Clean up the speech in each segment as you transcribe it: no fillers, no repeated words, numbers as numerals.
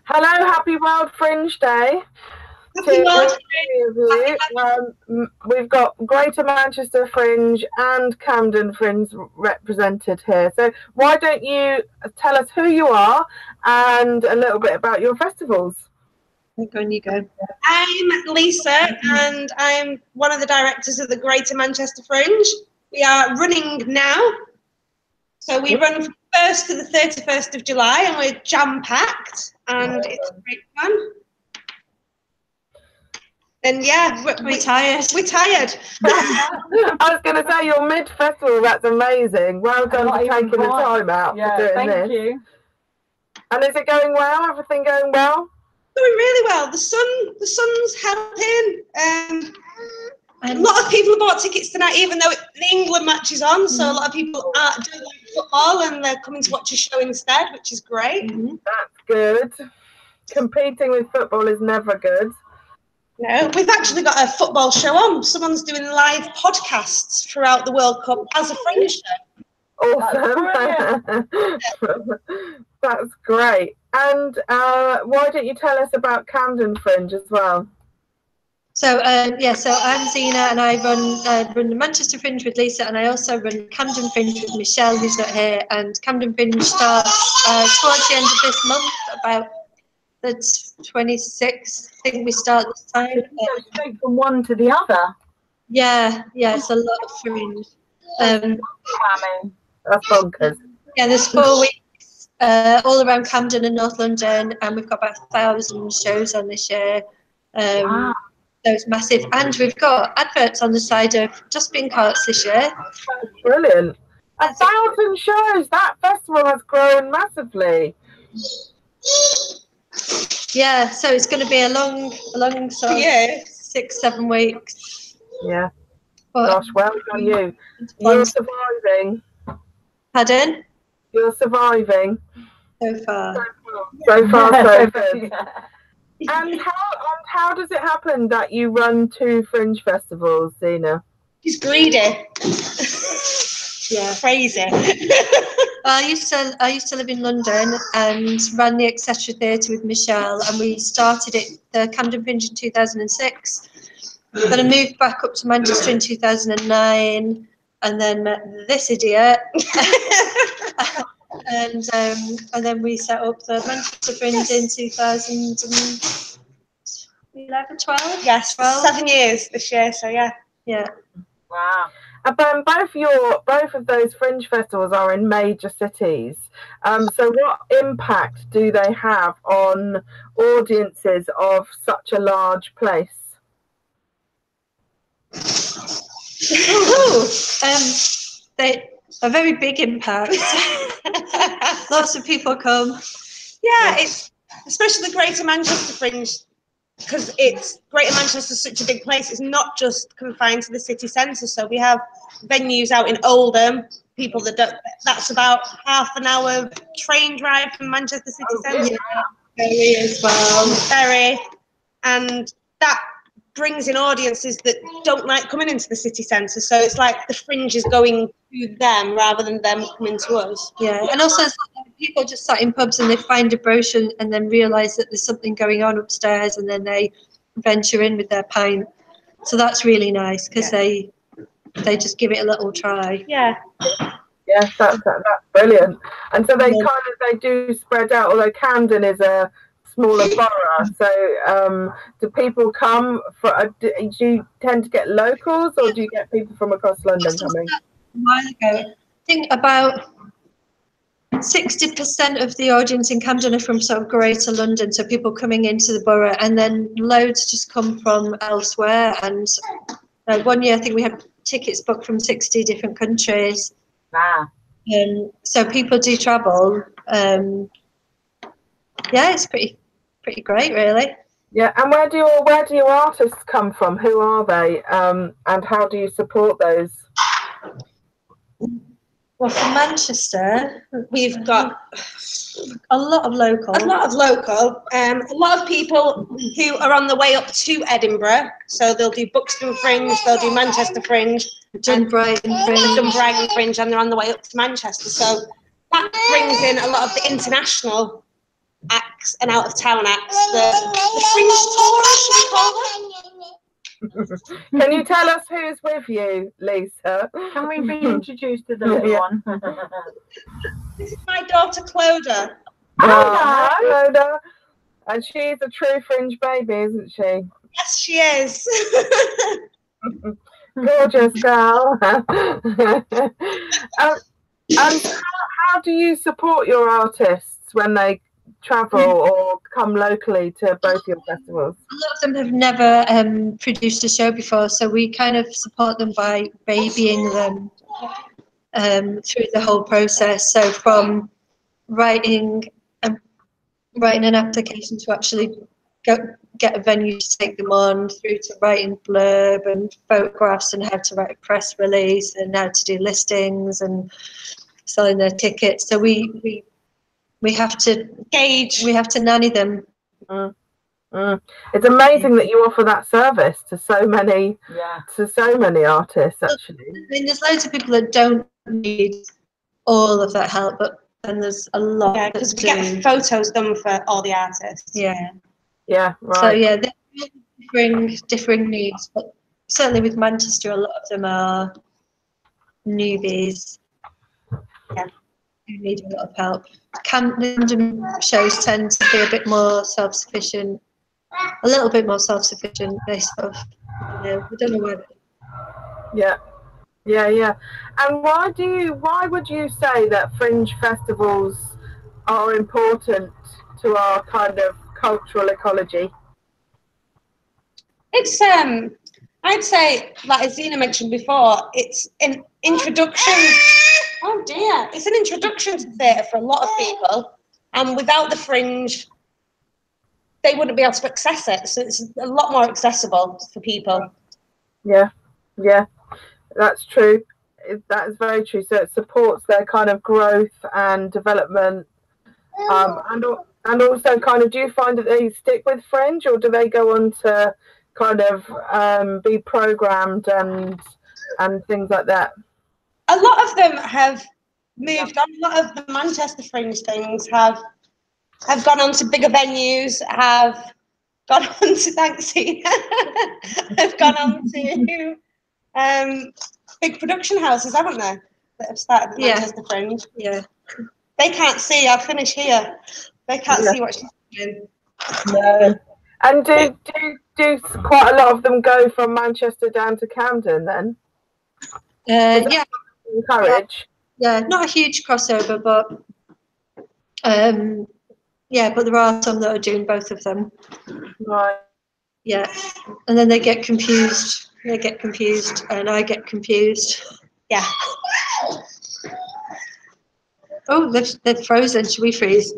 Hello, happy World Fringe Day. Happy World Fringe. We've got Greater Manchester Fringe and Camden Fringe represented here. So why don't you tell us who you are and a little bit about your festivals? You go. I'm Lisa and I'm one of the directors of the Greater Manchester Fringe. We are running now. So we run from the 1st to the 31st of July and we're jam-packed and it's great fun. And yeah, we're tired. We're tired. I was going to say, you're mid-festival. That's amazing. Well done for taking the time out for doing this. Thank you. And is it going well? Everything going well? Doing really well. The sun's helping. A lot of people have bought tickets tonight, even though the England match is on. So a lot of people don't like football and they're coming to watch a show instead, which is great. That's good. Competing with football is never good. No, we've actually got a football show on. Someone's doing live podcasts throughout the World Cup as a Fringe show. Awesome. That's great. And why don't you tell us about Camden Fringe as well? So so I'm Zena and I run the Manchester Fringe with Lisa, and I also run Camden Fringe with Michelle, who's not here. And Camden Fringe starts towards the end of this month, about the 26th. I think we start this time. Straight from one to the other. Yeah, it's a lot of Fringe. That's bonkers. Yeah, there's 4 weeks all around Camden and North London, and we've got about 1,000 shows on this year. Wow. So it's massive, and we've got adverts on the side of dustbin carts this year. That's brilliant. 1,000 shows. That festival has grown massively. Yeah, so it's going to be a long sort of 6-7 weeks. Yeah. But, gosh, well done you. You're surviving. Pardon? You're surviving. So far. So good. And how does it happen that you run 2 Fringe festivals, Zena? She's greedy. Yeah, crazy. I used to live in London and ran the Etc Theatre with Michelle, and we started the Camden Fringe in 2006. Then I moved back up to Manchester in 2009, and then met this idiot. And then we set up the Manchester Fringe in 2011, 12? Yes, 12. 7 years this year, so yeah. Yeah. Wow. Both of those Fringe festivals are in major cities. So what impact do they have on audiences of such a large place? A very big impact. Lots of people come. Yeah, it's especially the Greater Manchester Fringe, because Greater Manchester is such a big place. It's not just confined to the city centre. So we have venues out in Oldham. People that's about half an hour train drive from Manchester city centre. Bury as well. Bury, and that brings in audiences that don't like coming into the city centre. So it's like the Fringe is going to them rather than them coming to us. Yeah, and also people just sat in pubs and they find a brochure and then realise that there's something going on upstairs, and then they venture in with their pint. So that's really nice because they just give it a little try. Yeah. Yeah, that's brilliant. And so they do spread out, although Camden is a smaller borough. So do people come do you tend to get locals, or do you get people from across London coming? A while ago, I think about 60% of the audience in Camden are from sort of Greater London, so people coming into the borough, and then loads just come from elsewhere. And 1 year I think we had tickets booked from 60 different countries. Wow. So people do travel. Yeah, it's pretty great, really. Yeah, and where do your artists come from? Who are they? And how do you support those? Well, from Manchester, we've got a lot of local. A lot of people who are on the way up to Edinburgh. So they'll do Buxton Fringe, they'll do Manchester Fringe, done Brighton Fringe, and they're on the way up to Manchester. So that brings in a lot of the international acts and out of town acts. The Fringe tourist, should we call them? Can you tell us who's with you, Lisa? Can we be introduced to the little one? This is my daughter Clodagh. Oh, Rhoda. And she's a true Fringe baby, isn't she? Yes, she is. Gorgeous girl. And how do you support your artists when they travel or come locally to both your festivals? A lot of them have never produced a show before, so we kind of support them by babying them through the whole process. So from writing an application to actually get a venue to take them on, through to writing blurb and photographs and how to write a press release and how to do listings and selling their tickets. So we have to Gauge. we have to nanny them. It's amazing that you offer that service to so many artists, actually. I mean, there's loads of people that don't need all of that help, but then there's a lot. Yeah, because we get photos done for all the artists. Yeah. Yeah, right. So yeah, they differing needs, but certainly with Manchester, a lot of them are newbies. Yeah. Who need a lot of help. Camden shows tend to be a bit more self-sufficient, a little bit more self-sufficient. They sort of, we don't know where. Yeah. And why would you say that Fringe festivals are important to our kind of cultural ecology? It's I'd say, like as Zena mentioned before, it's an introduction. Oh dear, it's an introduction to theatre for a lot of people, and without the Fringe, they wouldn't be able to access it. So it's a lot more accessible for people. Yeah, that's true. That is very true. So it supports their kind of growth and development, and also kind of, do you find that they stick with Fringe, or do they go on to kind of be programmed and things like that? A lot of them have moved on. A lot of the Manchester Fringe things have gone on to bigger venues, have gone on to have gone on to big production houses, haven't they? That have started the Manchester Fringe. Yeah. They can't see. I'll finish here. They can't see what she's doing. No. And do quite a lot of them go from Manchester down to Camden then? Yeah. Encourage. Yeah, not a huge crossover, but but there are some that are doing both of them. Right. Yeah, and then they get confused. They get confused, and I get confused. Yeah. Oh, they're frozen. Should we freeze?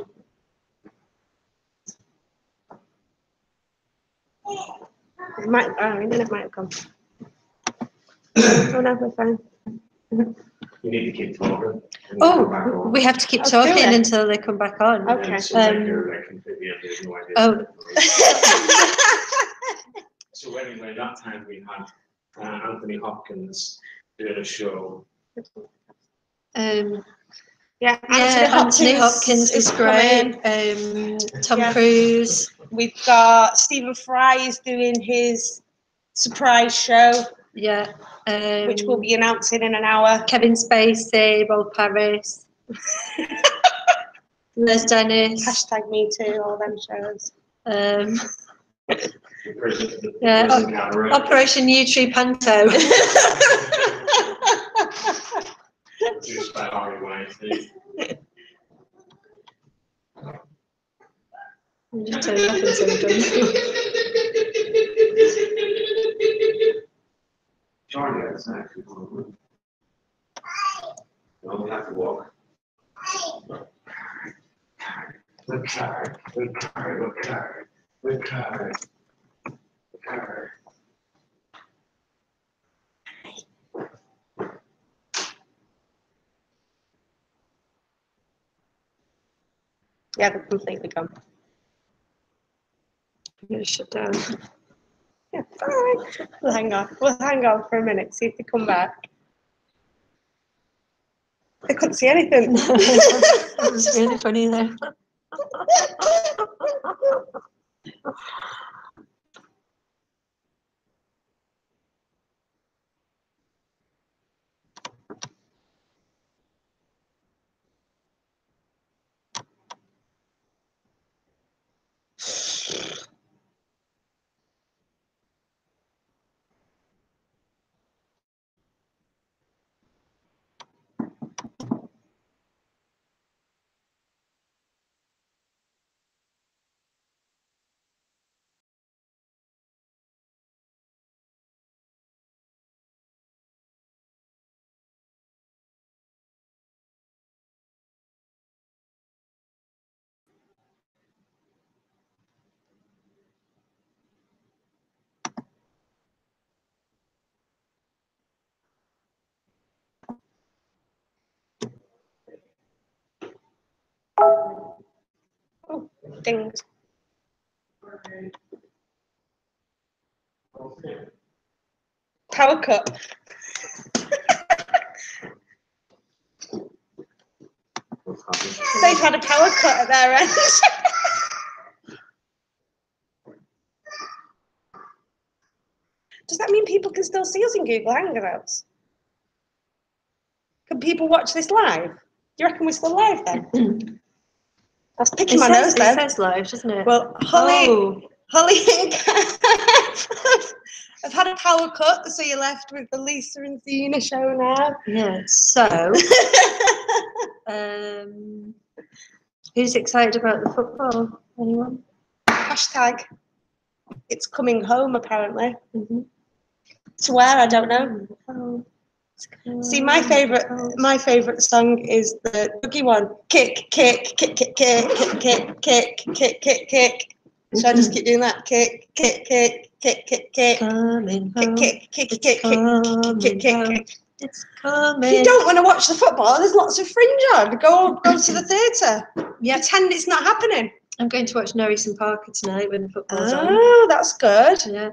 It might. It might have come. Oh no, we're fine. You need to keep talking. Oh, we have to keep talking until they come back on. Okay. So anyway, that time we had Anthony Hopkins doing a show. Anthony Hopkins is great. Tom Cruise. We've got Stephen Fry is doing his surprise show. Yeah. Which we'll be announcing in an hour. Kevin Spacey, Roll Paris. Les Dennis. Hashtag me too, all them shows. Operation U Tree Panto. I'm just turning up and something. Charlie, that's actually one. No, we have to walk. Look card. Yeah, they're completely gone. I'm going to shut down. Yeah, fine. We'll hang on for a minute, see if they come back. They couldn't see anything. That was really funny though. Oh, dinged. Power cut. They've had a power cut at their end. Does that mean people can still see us in Google Hangouts? Can people watch this live? Do you reckon we're still live then? That's picking my nose then. It says live, doesn't it? Well, Holly and Kath have had a power cut, so you're left with the Lisa and Zena show now. Yeah, so who's excited about the football? Anyone? Hashtag it's coming home, apparently. To where, I don't know. See, my favourite song is the boogie one. Kick, kick, kick, kick, kick, kick, kick, kick, kick, kick, kick. Should I just keep doing that? Kick, kick, kick, kick, kick, kick. Coming home. Kick, kick, kick, kick, kick, kick, kick. It's coming. If you don't want to watch the football, there's lots of Fringe on. Go to the theatre. Yeah. Pretend it's not happening. I'm going to watch Norris and Parker tonight when the football's on. Oh, that's good. Yeah.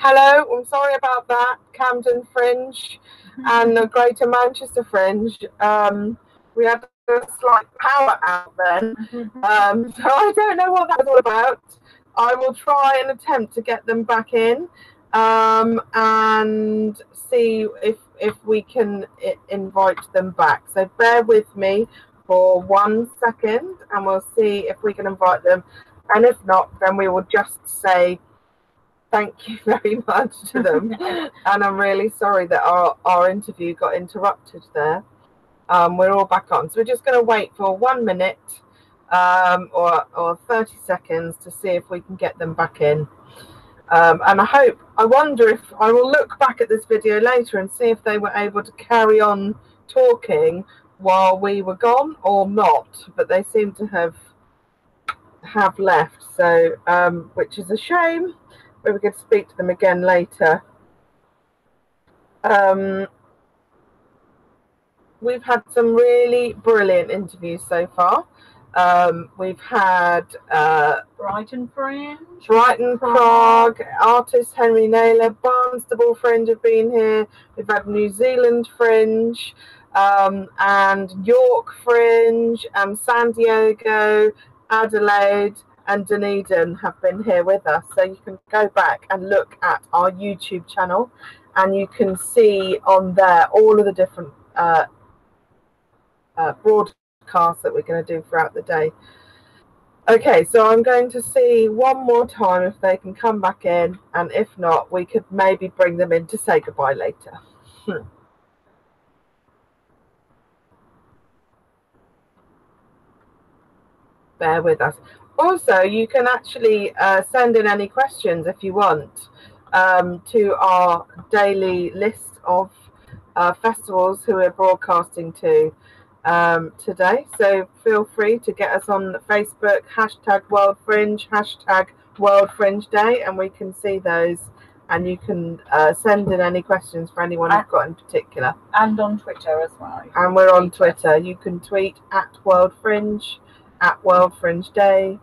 Hello, I'm sorry about that. Camden Fringe and the Greater Manchester Fringe. We had a slight power out then, so I don't know what that was all about. I will try and attempt to get them back in and see if we can invite them back. So bear with me for 1 second and we'll see if we can invite them. And if not, then we will just say thank you very much to them. And I'm really sorry that our interview got interrupted there. We're all back on. So we're just going to wait for 1 minute or 30 seconds to see if we can get them back in. And I wonder if I will look back at this video later and see if they were able to carry on talking while we were gone or not, but they seem to have left, so which is a shame, but we could speak to them again later. We've had some really brilliant interviews so far. We've had Brighton Fringe, Prague, artist Henry Naylor, Barnstable Fringe have been here. We've had New Zealand Fringe, and York Fringe, and San Diego, Adelaide, and Dunedin have been here with us. So you can go back and look at our YouTube channel, and you can see on there all of the different broadcasts that we're going to do throughout the day. Okay, so I'm going to see one more time if they can come back in, and if not, we could maybe bring them in to say goodbye later. Bear with us. Also, you can actually send in any questions if you want to our daily list of festivals who we're broadcasting to today. So feel free to get us on Facebook, #World Fringe, #World Fringe Day, and we can see those. And you can send in any questions for anyone you've got in particular. and on Twitter as well. And we're on Twitter. You can tweet @World Fringe, @World Fringe Day.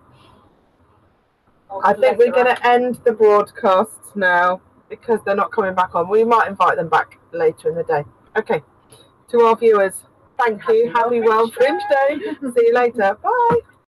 I think we're going to end the broadcasts now because they're not coming back on. We might invite them back later in the day. Okay. To our viewers, thank you. Happy World Fringe Day. See you later. Bye.